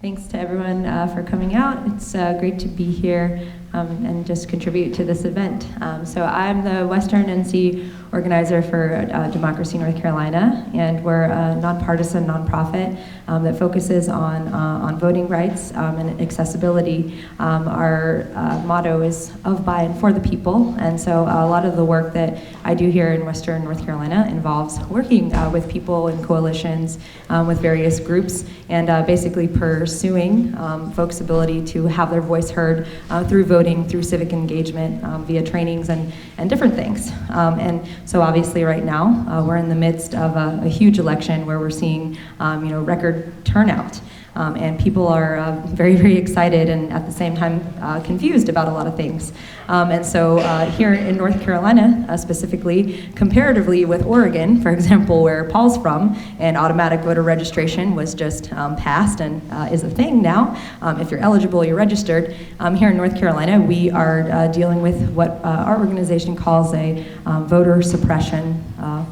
Thanks to everyone for coming out. It's great to be here and just contribute to this event. So I'm the Western NC organizer for Democracy North Carolina, and we're a nonpartisan nonprofit that focuses on voting rights and accessibility. Our motto is of, by, and for the people, and so a lot of the work that I do here in Western North Carolina involves working with people in coalitions with various groups and basically pursuing folks' ability to have their voice heard through voting, through civic engagement, via trainings and different things. And so obviously right now we're in the midst of a huge election where we're seeing record turnout. And people are very, very excited and at the same time confused about a lot of things. And so here in North Carolina, specifically, comparatively with Oregon, for example, where Paul's from, and automatic voter registration was just passed and is a thing now. If you're eligible, you're registered. Here in North Carolina, we are dealing with what our organization calls a voter suppression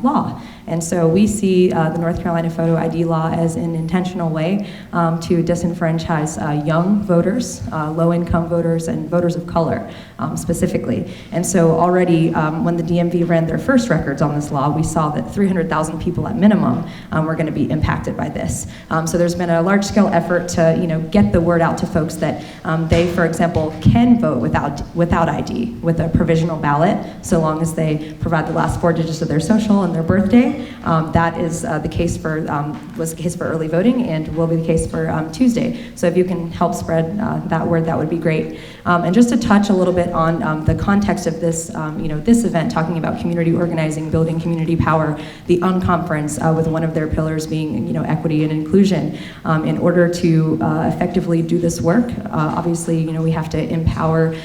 law. And so we see the North Carolina photo ID law as an intentional way to disenfranchise young voters, low-income voters, and voters of color specifically. And so already when the DMV ran their first records on this law, we saw that 300,000 people at minimum were going to be impacted by this. So there's been a large-scale effort to get the word out to folks that they, for example, can vote without ID with a provisional ballot, so long as they provide the last 4 digits of their social and their birthday. That is was the case for early voting and will be the case for Tuesday. So if you can help spread that word, that would be great. And just to touch a little bit on the context of this, this event, talking about community organizing, building community power, the UNCONFERENCE with one of their pillars being, equity and inclusion. In order to effectively do this work, obviously, we have to empower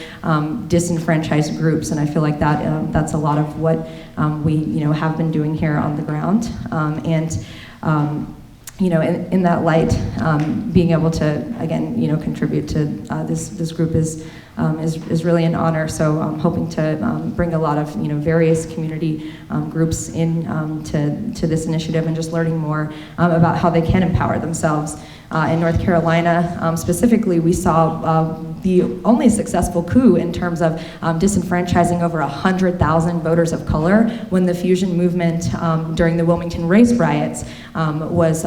disenfranchised groups, and I feel like that's a lot of what we, have been doing here on the ground. In that light, being able to, again, contribute to this group is really an honor. So I'm hoping to bring a lot of, various community groups in to this initiative and just learning more about how they can empower themselves. In North Carolina, specifically, we saw the only successful coup in terms of disenfranchising over 100,000 voters of color when the fusion movement during the Wilmington race riots was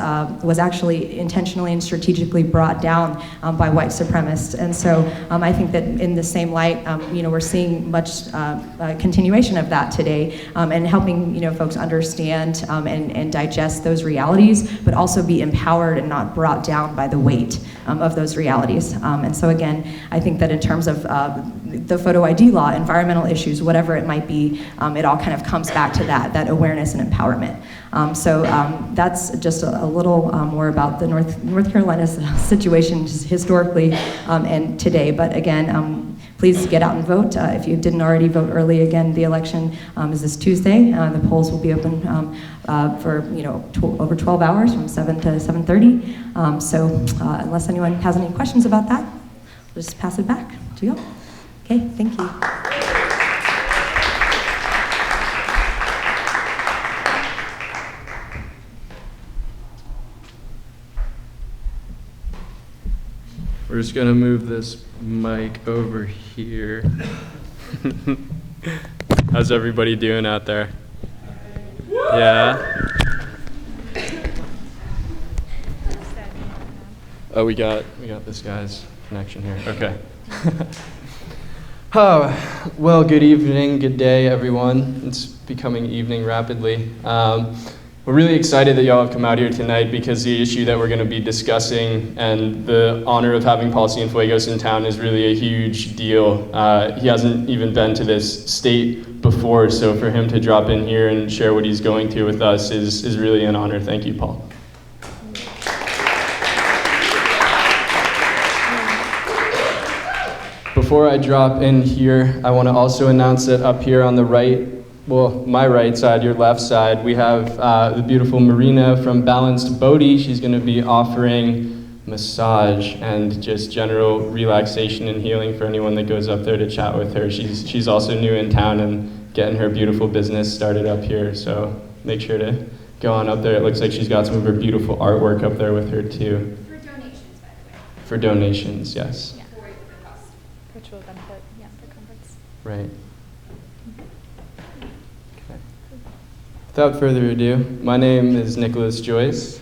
actually intentionally and strategically brought down by white supremacists. And so I think that in the same light, we're seeing much continuation of that today and helping folks understand and digest those realities, but also be empowered and not brought down by the weight of those realities. And so again, I think that in terms of the photo ID law, environmental issues, whatever it might be, it all kind of comes back to that awareness and empowerment. So that's just a little more about the North Carolina situation historically and today. But again, please get out and vote. If you didn't already vote early, again, the election is this Tuesday. The polls will be open for over 12 hours from 7 to 7:30. So unless anyone has any questions about that, we'll just pass it back to you. Okay, thank you. We're just gonna move this mic over here. How's everybody doing out there? Yeah? Oh, we got this guy's connection here. Okay. Oh, well, good evening, good day, everyone. It's becoming evening rapidly. We're really excited that y'all have come out here tonight because the issue that we're going to be discussing and the honor of having Paul Cienfuegos in town is really a huge deal. He hasn't even been to this state before, so for him to drop in here and share what he's going through with us is really an honor. Thank you, Paul. Before I drop in here, I want to also announce that up here on the right, well, my right side, your left side, we have the beautiful Marina from Balanced Bodhi. She's going to be offering massage and just general relaxation and healing for anyone that goes up there to chat with her. She's also new in town and getting her beautiful business started up here, so make sure to go on up there. It looks like she's got some of her beautiful artwork up there with her too. For donations, by the way. For donations, yes. Yeah. Virtual benefit, yeah, for conference. Right. Okay. Without further ado, my name is Joyce.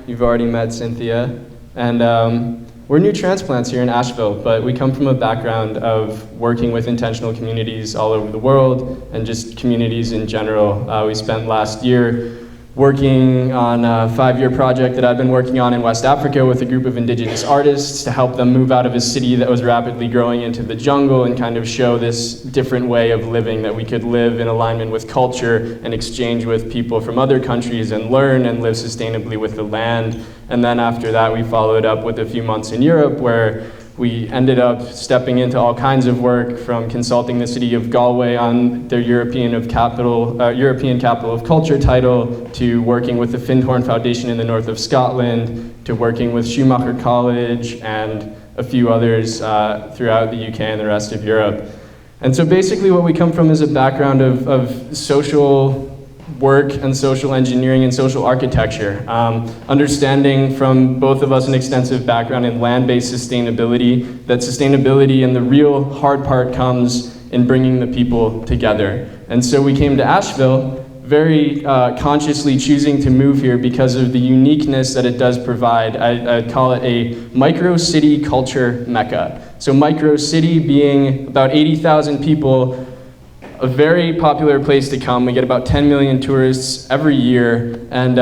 You've already met Cynthia. And we're new transplants here in Asheville, but we come from a background of working with intentional communities all over the world and just communities in general. We spent last year working on a 5-year project that I've been working on in West Africa with a group of indigenous artists to help them move out of a city that was rapidly growing into the jungle and kind of show this different way of living, that we could live in alignment with culture and exchange with people from other countries and learn and live sustainably with the land. And then after that, we followed up with a few months in Europe where we ended up stepping into all kinds of work, from consulting the city of Galway on their European Capital of Culture title, to working with the Findhorn Foundation in the north of Scotland, to working with Schumacher College and a few others throughout the UK and the rest of Europe. And so basically what we come from is a background of social work and social engineering and social architecture. Understanding from both of us an extensive background in land-based sustainability, that sustainability and the real hard part comes in bringing the people together. And so we came to Asheville very consciously choosing to move here because of the uniqueness that it does provide. I'd call it a micro-city culture mecca. So micro-city being about 80,000 people, a very popular place to come. We get about 10 million tourists every year, and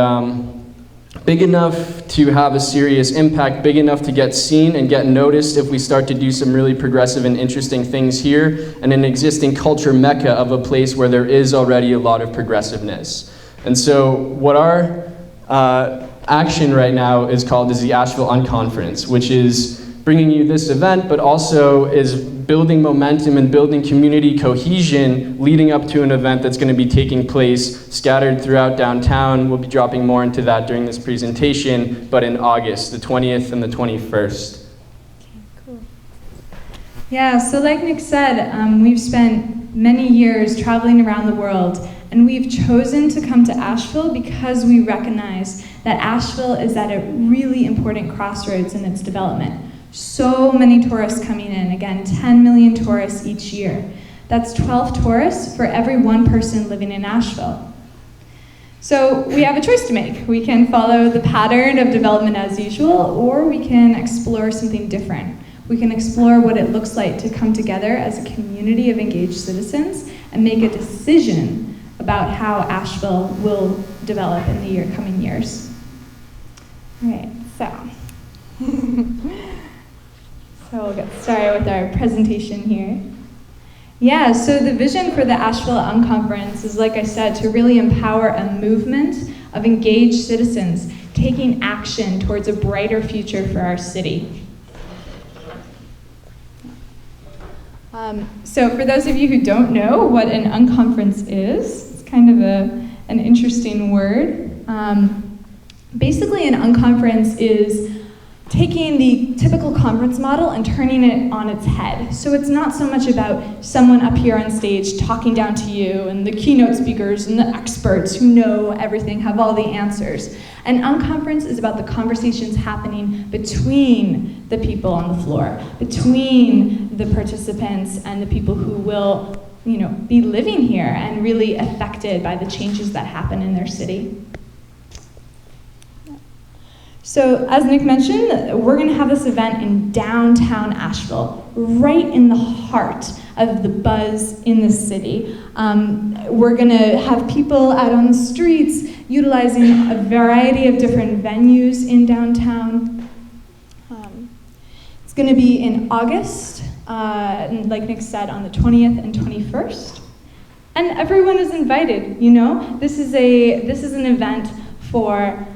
big enough to have a serious impact, big enough to get seen and get noticed if we start to do some really progressive and interesting things here, and an existing culture mecca of a place where there is already a lot of progressiveness. And so what our action right now is the Asheville Unconference, which is bringing you this event, but also is building momentum and building community cohesion leading up to an event that's going to be taking place scattered throughout downtown. We'll be dropping more into that during this presentation, but in August, the 20th and the 21st. Okay, cool. Yeah, so like Nick said, we've spent many years traveling around the world, and we've chosen to come to Asheville because we recognize that Asheville is at a really important crossroads in its development. So many tourists coming in, again, 10 million tourists each year. That's 12 tourists for every one person living in Asheville. So we have a choice to make. We can follow the pattern of development as usual, or we can explore something different. We can explore what it looks like to come together as a community of engaged citizens and make a decision about how Asheville will develop in the coming years. All right, So we'll get started with our presentation here. Yeah, so the vision for the Asheville Unconference is, like I said, to really empower a movement of engaged citizens taking action towards a brighter future for our city. So for those of you who don't know what an unconference is, it's kind of an interesting word. Basically, an unconference is taking the typical conference model and turning it on its head. So it's not so much about someone up here on stage talking down to you and the keynote speakers and the experts who know everything, have all the answers. An unconference is about the conversations happening between the people on the floor, between the participants and the people who will, be living here and really affected by the changes that happen in their city. So, as Nick mentioned, we're going to have this event in downtown Asheville, right in the heart of the buzz in the city. We're going to have people out on the streets utilizing a variety of different venues in downtown. It's going to be in August, like Nick said, on the 20th and 21st. And everyone is invited, This is an event for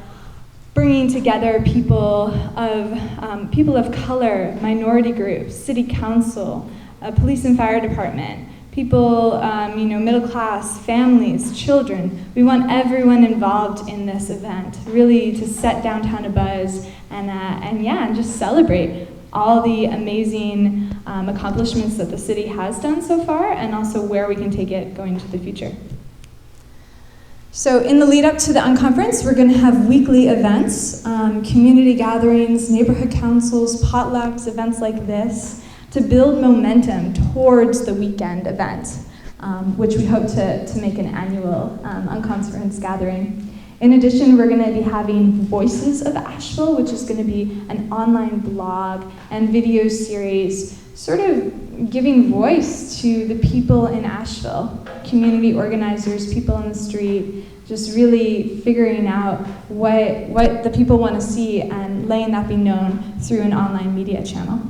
bringing together people of color, minority groups, city council, police and fire department, people, middle class, families, children. We want everyone involved in this event, really to set downtown abuzz and just celebrate all the amazing accomplishments that the city has done so far, and also where we can take it going into the future. So in the lead up to the Unconference, we're going to have weekly events, community gatherings, neighborhood councils, potlucks, events like this, to build momentum towards the weekend event, which we hope to make an annual Unconference gathering. In addition, we're going to be having Voices of Asheville, which is going to be an online blog and video series, sort of giving voice to the people in Asheville, community organizers, people on the street, just really figuring out what the people want to see and letting that be known through an online media channel.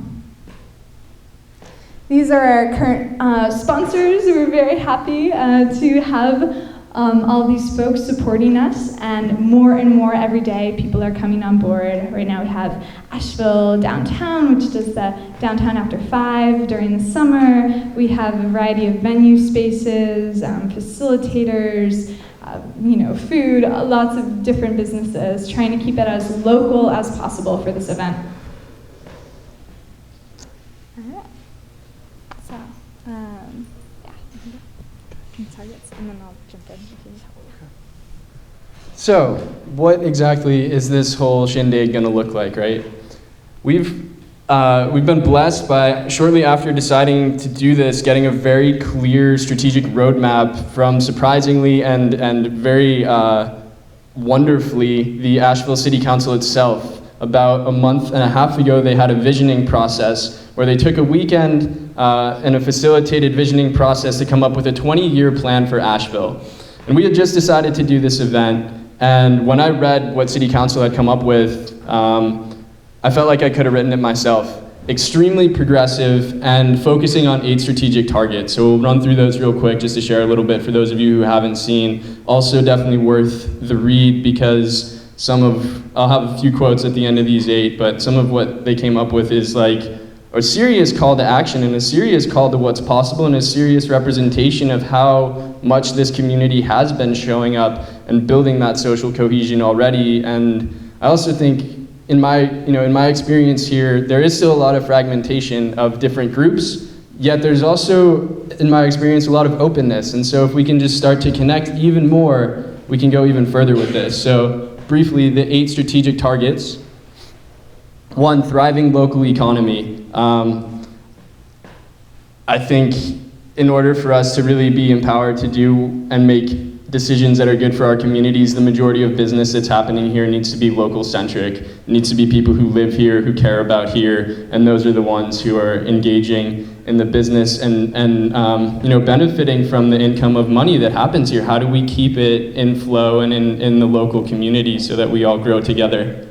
These are our current sponsors. We're very happy to have all these folks supporting us, and more every day people are coming on board. Right now we have Asheville Downtown, which does the Downtown After 5 during the summer. We have a variety of venue spaces, facilitators, food, lots of different businesses, trying to keep it as local as possible for this event. All right. So, targets, and then I'll jump in if you need help. So, what exactly is this whole shindig going to look like, right? We've been blessed by, shortly after deciding to do this, getting a very clear strategic roadmap from, surprisingly and very wonderfully, the Asheville City Council itself. About a month and a half ago, they had a visioning process where they took a weekend and a facilitated visioning process to come up with a 20-year plan for Asheville. And we had just decided to do this event, and when I read what City Council had come up with, I felt like I could have written it myself. Extremely progressive and focusing on 8 strategic targets. So we'll run through those real quick just to share a little bit for those of you who haven't seen. Also definitely worth the read because I'll have a few quotes at the end of these 8, but some of what they came up with is like a serious call to action and a serious call to what's possible and a serious representation of how much this community has been showing up and building that social cohesion already. And I also think in my experience here, there is still a lot of fragmentation of different groups, yet there's also, in my experience, a lot of openness. And so if we can just start to connect even more, we can go even further with this. So briefly, the 8 strategic targets. 1, thriving local economy. I think in order for us to really be empowered to do and make decisions that are good for our communities, the majority of business that's happening here needs to be local centric. It needs to be people who live here, who care about here, and those are the ones who are engaging in the business and benefiting from the income of money that happens here. How do we keep it in flow and in the local community so that we all grow together?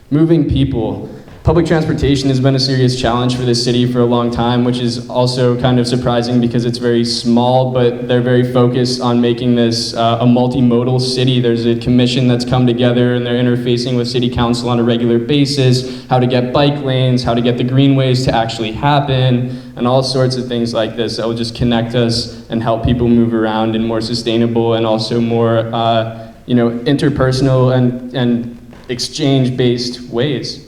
Moving people. Public transportation has been a serious challenge for this city for a long time, which is also kind of surprising because it's very small, but they're very focused on making this a multimodal city. There's a commission that's come together and they're interfacing with city council on a regular basis, how to get bike lanes, how to get the greenways to actually happen, and all sorts of things like this that will just connect us and help people move around in more sustainable and also more interpersonal and exchange-based ways.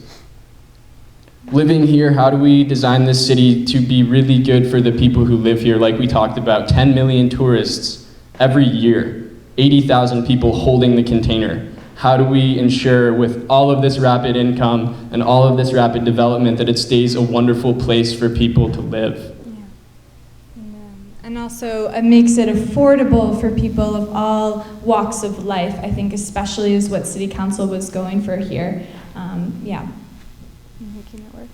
Living here, how do we design this city to be really good for the people who live here? Like we talked about, 10 million tourists every year, 80,000 people holding the container. How do we ensure with all of this rapid income and all of this rapid development that it stays a wonderful place for people to live? And also it makes it affordable for people of all walks of life, I think especially is what City Council was going for here. Making it work.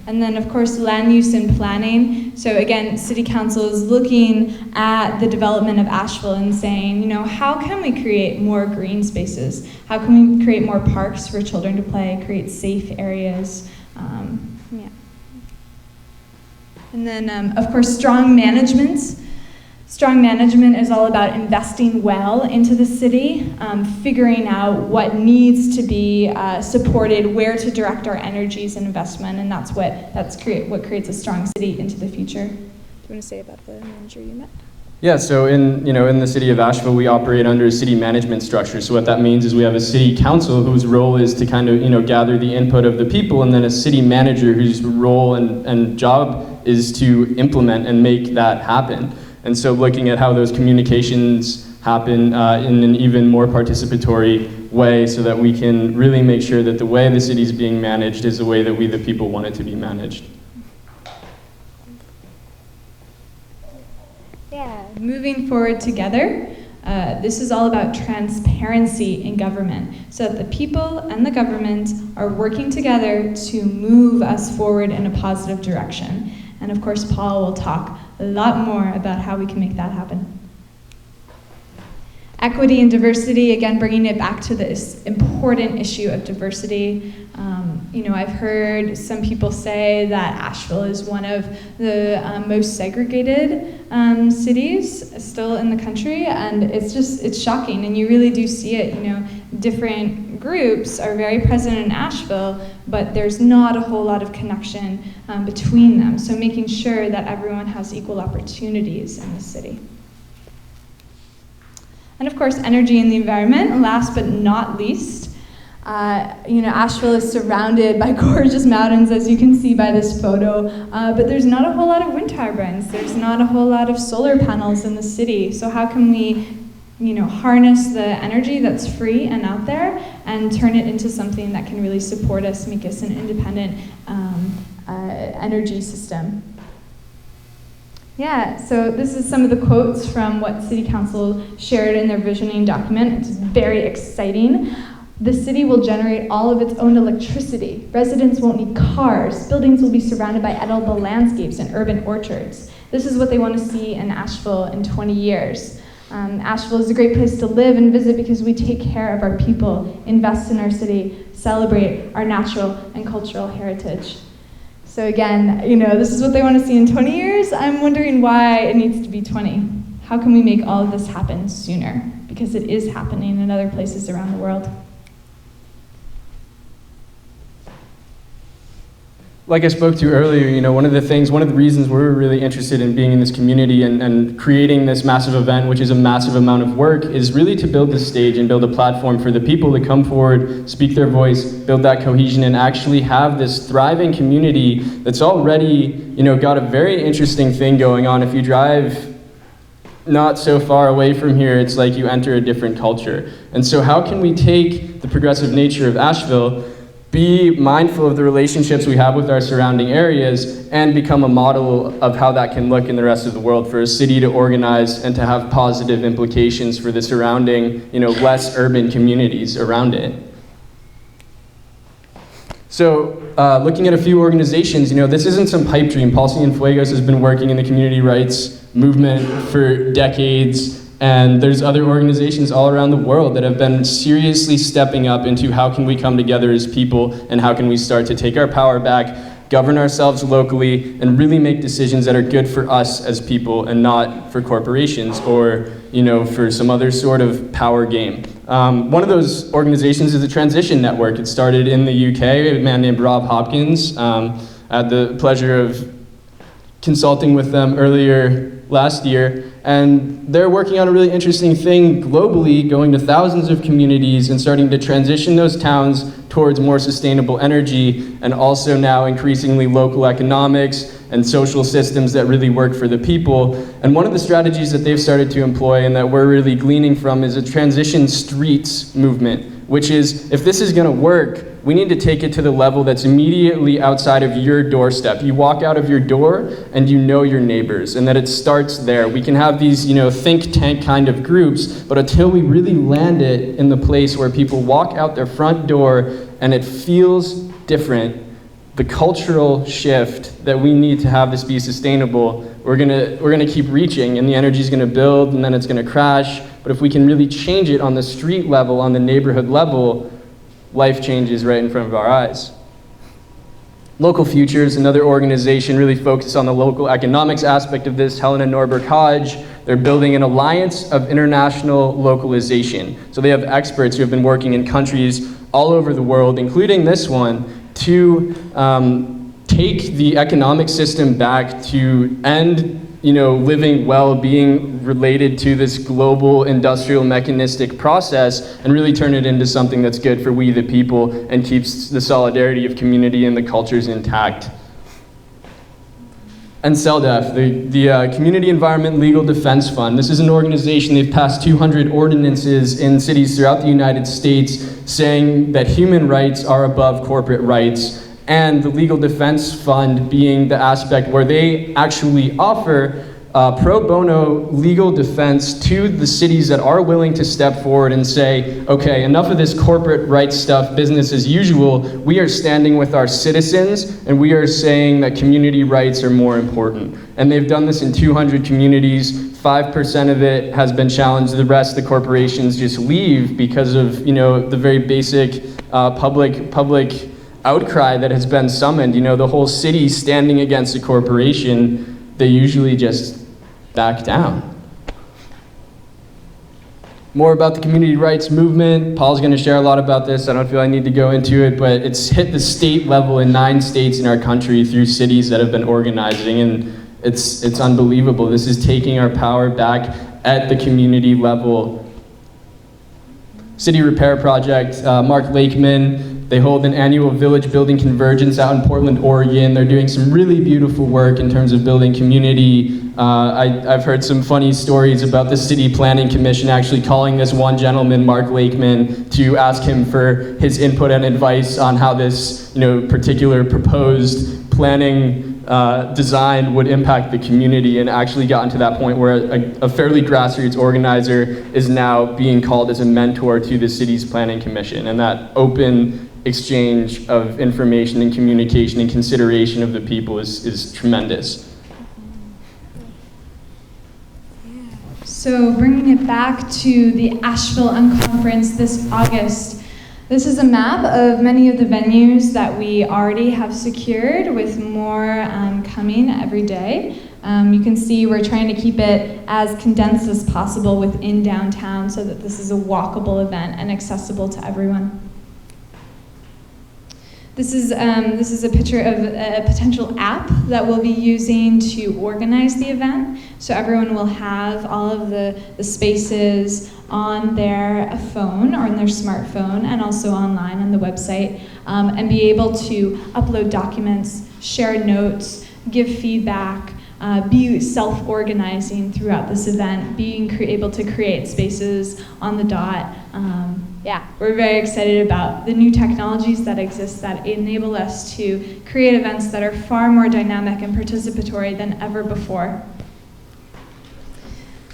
And then of course land use and planning. So again, City Council is looking at the development of Asheville and saying, how can we create more green spaces? How can we create more parks for children to play, create safe areas? And then, of course, strong management. Strong management is all about investing well into the city, figuring out what needs to be supported, where to direct our energies and investment, and that's what creates a strong city into the future. Do you want to say about the manager you met? Yeah, so in the city of Asheville, we operate under a city management structure. So what that means is we have a city council whose role is to kind of gather the input of the people, and then a city manager whose role and job is to implement and make that happen. And so looking at how those communications happen in an even more participatory way so that we can really make sure that the way the city is being managed is the way that we, the people, want it to be managed. Yeah, moving forward together. This is all about transparency in government, so that the people and the government are working together to move us forward in a positive direction. And of course, Paul will talk a lot more about how we can make that happen. Equity and diversity, again, bringing it back to this important issue of diversity. I've heard some people say that Asheville is one of the most segregated cities still in the country, and it's shocking, and you really do see it. Different groups are very present in Asheville, but there's not a whole lot of connection between them. So making sure that everyone has equal opportunities in the city. And of course, energy and the environment, last but not least. Asheville is surrounded by gorgeous mountains, as you can see by this photo, but there's not a whole lot of wind turbines. There's not a whole lot of solar panels in the city. So how can we, harness the energy that's free and out there and turn it into something that can really support us, make us an independent energy system? Yeah, so this is some of the quotes from what City Council shared in their visioning document, which is very exciting. The city will generate all of its own electricity. Residents won't need cars. Buildings will be surrounded by edible landscapes and urban orchards. This is what they want to see in Asheville in 20 years. Asheville is a great place to live and visit because we take care of our people, invest in our city, celebrate our natural and cultural heritage. So again, this is what they want to see in 20 years. I'm wondering why it needs to be 20. How can we make all of this happen sooner? Because it is happening in other places around the world. Like I spoke to earlier, one of the reasons we're really interested in being in this community and creating this massive event, which is a massive amount of work, is really to build this stage and build a platform for the people to come forward, speak their voice, build that cohesion, and actually have this thriving community that's already, got a very interesting thing going on. If you drive not so far away from here, it's like you enter a different culture. And so how can we take the progressive nature of Asheville, be mindful of the relationships we have with our surrounding areas, and become a model of how that can look in the rest of the world for a city to organize and to have positive implications for the surrounding, less urban communities around it. So looking at a few organizations, this isn't some pipe dream. Paul Cienfuegos has been working in the community rights movement for decades. And there's other organizations all around the world that have been seriously stepping up into how can we come together as people and how can we start to take our power back, govern ourselves locally, and really make decisions that are good for us as people and not for corporations or, for some other sort of power game. One of those organizations is the Transition Network. It started in the UK, a man named Rob Hopkins. I had the pleasure of consulting with them earlier last year. And they're working on a really interesting thing globally, going to thousands of communities and starting to transition those towns towards more sustainable energy, and also now increasingly local economics and social systems that really work for the people. And one of the strategies that they've started to employ and that we're really gleaning from is a transition streets movement, which is, if this is gonna work, we need to take it to the level that's immediately outside of your doorstep. You walk out of your door and you know your neighbors, and that it starts there. We can have these, think tank kind of groups, but until we really land it in the place where people walk out their front door and it feels different, the cultural shift that we need to have this be sustainable, we're gonna keep reaching, and the energy's gonna build and then it's gonna crash. But if we can really change it on the street level, on the neighborhood level, life changes right in front of our eyes. Local Futures, another organization really focused on the local economics aspect of this. Helen and Norbert Hodge, they're building an alliance of international localization. So they have experts who have been working in countries all over the world, including this one, to take the economic system back, to end living well, being related to this global industrial mechanistic process, and really turn it into something that's good for we the people and keeps the solidarity of community and the cultures intact. And CELDF, the Community Environment Legal Defense Fund. This is an organization, they've passed 200 ordinances in cities throughout the United States saying that human rights are above corporate rights, and the Legal Defense Fund being the aspect where they actually offer pro bono legal defense to the cities that are willing to step forward and say, okay, enough of this corporate rights stuff, business as usual. We are standing with our citizens, and we are saying that community rights are more important. And they've done this in 200 communities. 5% of it has been challenged. The rest, the corporations just leave because of, the very basic public outcry that has been summoned. The whole city standing against a corporation, they usually just back down. More about the community rights movement. Paul's going to share a lot about this. I don't feel I need to go into it, but it's hit the state level in 9 states in our country through cities that have been organizing, and it's unbelievable. This is taking our power back at the community level. City Repair Project, Mark Lakeman, they hold an annual village building convergence out in Portland, Oregon. They're doing some really beautiful work in terms of building community. I've heard some funny stories about the City Planning Commission actually calling this one gentleman, Mark Lakeman, to ask him for his input and advice on how this particular proposed planning design would impact the community, and actually gotten to that point where a fairly grassroots organizer is now being called as a mentor to the city's planning commission. And that open exchange of information and communication and consideration of the people is tremendous. So bringing it back to the Asheville Unconference this August, this is a map of many of the venues that we already have secured, with more coming every day. You can see we're trying to keep it as condensed as possible within downtown so that this is a walkable event and accessible to everyone. This is a picture of a potential app that we'll be using to organize the event. So everyone will have all of the spaces on their phone or on their smartphone, and also online on the website, and be able to upload documents, share notes, give feedback, be self-organizing throughout this event, being able to create spaces on the dot. We're very excited about the new technologies that exist that enable us to create events that are far more dynamic and participatory than ever before.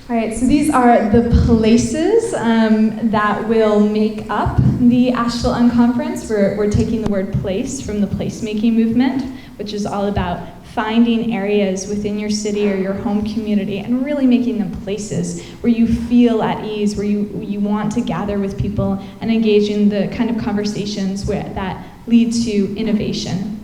All right, so these are the places that will make up the Asheville Unconference. We're taking the word place from the placemaking movement, which is all about finding areas within your city or your home community and really making them places where you feel at ease, where you want to gather with people and engage in the kind of conversations that lead to innovation.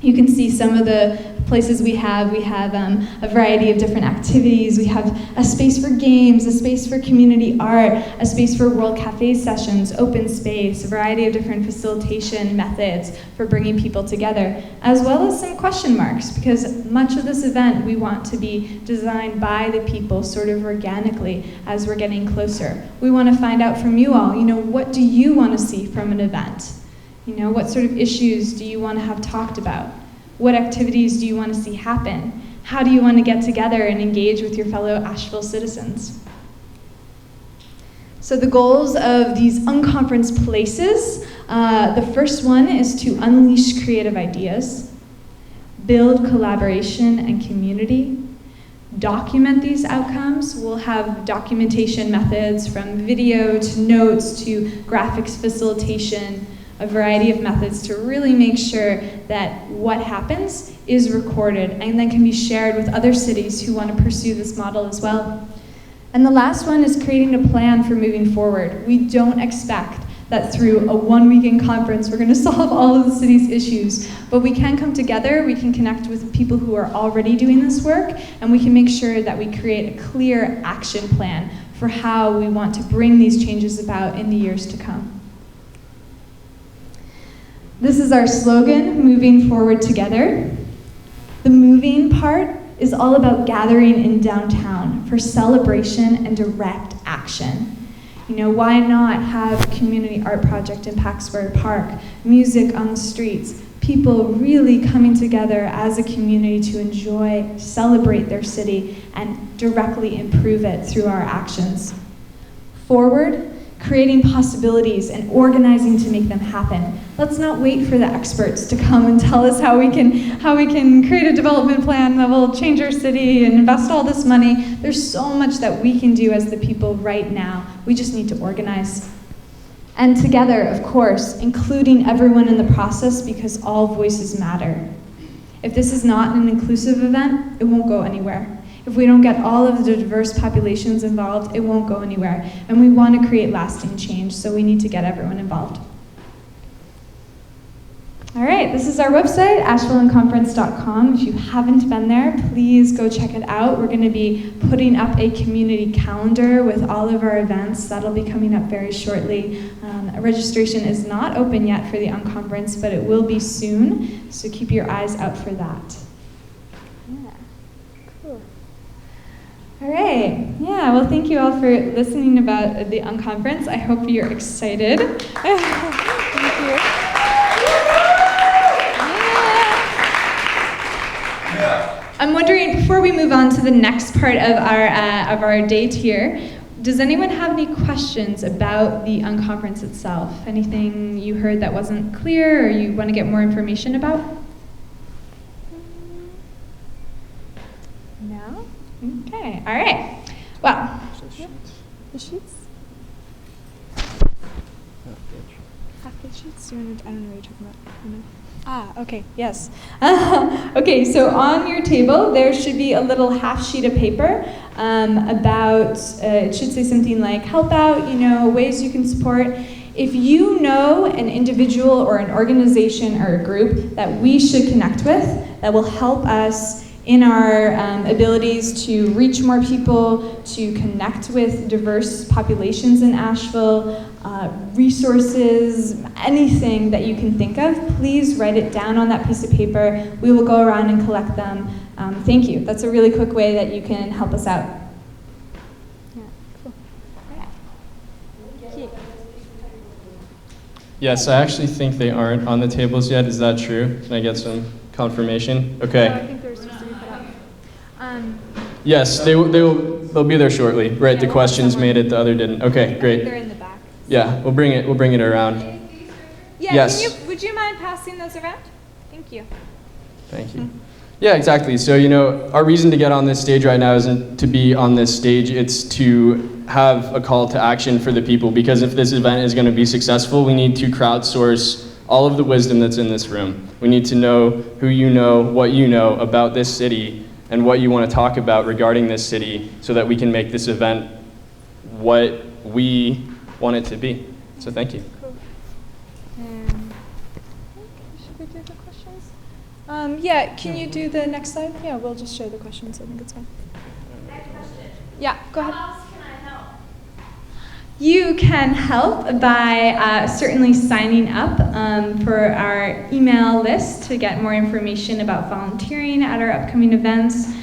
You can see some of the places we have. We have a variety of different activities. We have a space for games, a space for community art, a space for World Cafe sessions, open space, a variety of different facilitation methods for bringing people together, as well as some question marks, because much of this event we want to be designed by the people sort of organically as we're getting closer. We want to find out from you all, what do you want to see from an event? What sort of issues do you want to have talked about? What activities do you want to see happen? How do you want to get together and engage with your fellow Asheville citizens? So the goals of these unconference places, the first one is to unleash creative ideas, build collaboration and community, document these outcomes. We'll have documentation methods from video to notes to graphics facilitation, a variety of methods to really make sure that what happens is recorded and then can be shared with other cities who want to pursue this model as well. And the last one is creating a plan for moving forward. We don't expect that through a one-weekend conference we're going to solve all of the city's issues, but we can come together, we can connect with people who are already doing this work, and we can make sure that we create a clear action plan for how we want to bring these changes about in the years to come. This is our slogan, moving forward together. The moving part is all about gathering in downtown for celebration and direct action. Why not have a community art project in Pack Square Park, music on the streets, people really coming together as a community to enjoy, celebrate their city, and directly improve it through our actions. Forward, creating possibilities and organizing to make them happen. Let's not wait for the experts to come and tell us how we can create a development plan that will change our city and invest all this money. There's so much that we can do as the people right now. We just need to organize. And together, of course, including everyone in the process, because all voices matter. If this is not an inclusive event, it won't go anywhere. If we don't get all of the diverse populations involved, it won't go anywhere. And we want to create lasting change, so we need to get everyone involved. All right, this is our website, AshevilleUnconference.com. If you haven't been there, please go check it out. We're going to be putting up a community calendar with all of our events. That'll be coming up very shortly. Registration is not open yet for the Unconference, but it will be soon, so keep your eyes out for that. Yeah, cool. All right, yeah, well, thank you all for listening about the Unconference. I hope you're excited. Thank you. I'm wondering, before we move on to the next part of our date here, does anyone have any questions about the Unconference itself? Anything you heard that wasn't clear or you want to get more information about? No? Okay, all right. Well, the sheets? Half-page sheets? I don't know what you're talking about. Okay, yes. Okay, so on your table, there should be a little half sheet of paper about, it should say something like, help out, ways you can support. If you know an individual or an organization or a group that we should connect with, that will help us in our abilities to reach more people, to connect with diverse populations in Asheville, resources, anything that you can think of, please write it down on that piece of paper. We will go around and collect them. Thank you. That's a really quick way that you can help us out. Yeah, cool. Yeah. Yes, I actually think they aren't on the tables yet. Is that true? Can I get some confirmation? Okay. No, I think they're supposed to be put up. Yes, they'll be there shortly. Right, the questions made it, the other didn't. Okay, great. They're in the back. Yeah, we'll bring it around. Yeah, yes. Would you mind passing those around? Thank you. Thank you. Yeah, exactly. So, our reason to get on this stage right now isn't to be on this stage, it's to have a call to action for the people, because if this event is going to be successful, we need to crowdsource all of the wisdom that's in this room. We need to know who you know, what you know about this city, and what you want to talk about regarding this city, so that we can make this event what we want it to be. So thank you. Cool. Should we do the questions? Yeah, can you do the next slide? Yeah, we'll just show the questions. I think it's fine. Next question. Yeah, go ahead. How else can I help? You can help by certainly signing up for our email list to get more information about volunteering at our upcoming events.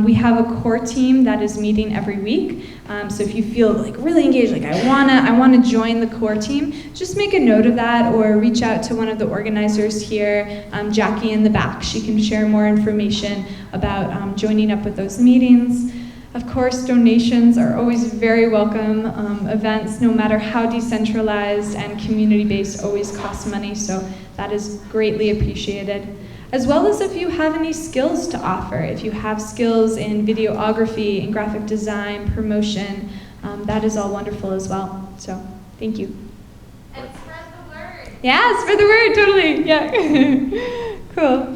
We have a core team that is meeting every week. So if you feel really engaged, I wanna join the core team, just make a note of that or reach out to one of the organizers here, Jackie in the back. She can share more information about joining up with those meetings. Of course, donations are always very welcome. Events, no matter how decentralized and community-based, always cost money, so that is greatly appreciated. As well as if you have any skills to offer. If you have skills in videography, in graphic design, promotion, that is all wonderful as well. So, thank you. And spread the word. Yeah, spread the word, totally, yeah. Cool.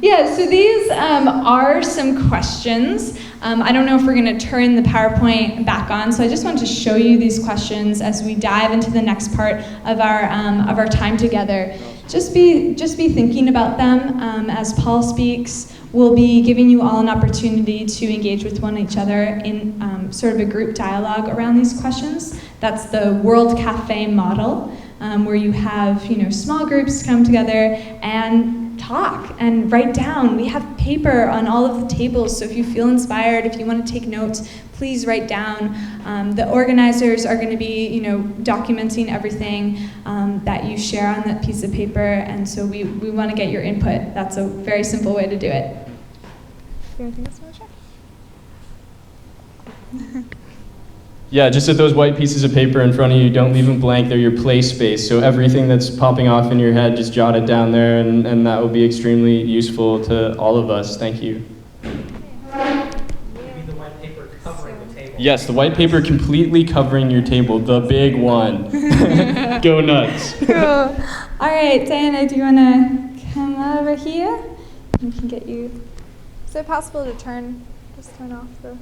Yeah, so these are some questions. I don't know if we're going to turn the PowerPoint back on, so I just want to show you these questions as we dive into the next part of our time together. Just be thinking about them as Paul speaks. We'll be giving you all an opportunity to engage with one each other in sort of a group dialogue around these questions. That's the World Cafe model, where you have small groups come together and talk and write down. We have paper on all of the tables, so if you feel inspired, if you want to take notes, please write down. The organizers are going to be, documenting everything that you share on that piece of paper, and so we want to get your input. That's a very simple way to do it. Anything else you want to share? Yeah, just that those white pieces of paper in front of you, don't leave them blank. They're your play space. So everything that's popping off in your head, just jot it down there, and that will be extremely useful to all of us. Thank you. You mean the white paper covering the table? Yes, the white paper completely covering your table, the big one. Go nuts. Cool. All right, Diana, do you want to come over here? We can get you. Is it possible to turn off the